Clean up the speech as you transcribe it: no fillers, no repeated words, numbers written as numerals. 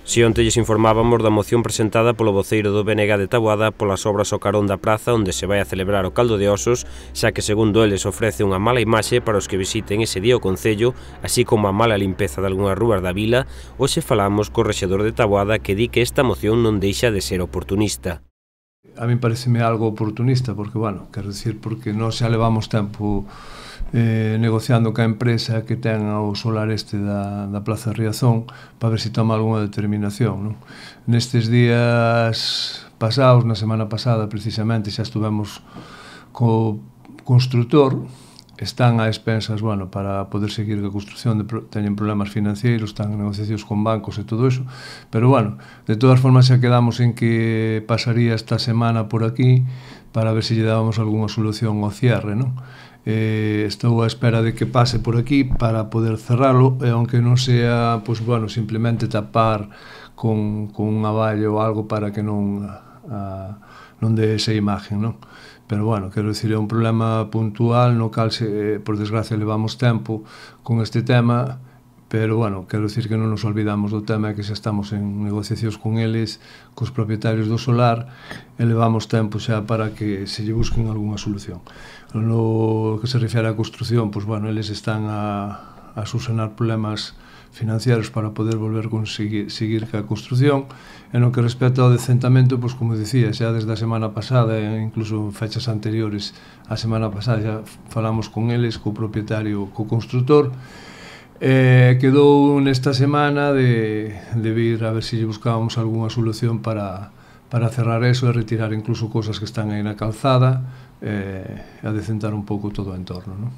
Si onte lles informábamos da moción presentada polo voceiro do BNG de Taboada polas obras ao carón da praza onde se vai a celebrar o caldo de osos, xa que segundo eles ofrece unha mala imaxe para os que visiten ese día o Concello, así como a mala limpeza de algunhas rúas da vila. Hoxe falamos co rexedor de Taboada que di que esta moción non deixa de ser oportunista. A mí pareceme algo oportunista porque, bueno, quero dicir, porque nós xa levamos tempo negociando ca empresa que ten o solar este da Plaza Riazón para ver se toma algunha determinación, non? Nestes días pasados, na semana pasada precisamente, xa estuvemos co construtor, están a expensas, bueno, para poder seguir a construcción, teñen problemas financeiros, están en negociacións con bancos e todo eso, pero, bueno, de todas formas xa quedamos en que pasaría esta semana por aquí para ver se lle dábamos algunha solución ao cierre, non? Estou á espera de que pase por aquí para poder cerralo, e aunque non sea, pois, bueno, simplemente tapar con un avallo ou algo para que non dé esa imagen, non? Pero, bueno, quero dicir, é un problema puntual no cal, por desgracia, levamos tempo con este tema, pero, bueno, quero dicir que non nos olvidamos do tema que xa estamos en negociacións con eles, cos propietarios do solar, e levamos tempo xa para que se lle busquen algunha solución. No que se refere á construcción, pois, bueno, eles están a subsanar problemas financieros para poder volver a seguir ca construcción, e no que respecta ao decentamento, pois, como dicía, xa desde a semana pasada, e incluso fechas anteriores a semana pasada, xa falamos con eles, co propietario, co construtor, quedou nesta semana de vir a ver se lle buscábamos algunha solución para cerrar eso e retirar incluso cosas que están aí na calzada, e a decentar un pouco todo o entorno, non?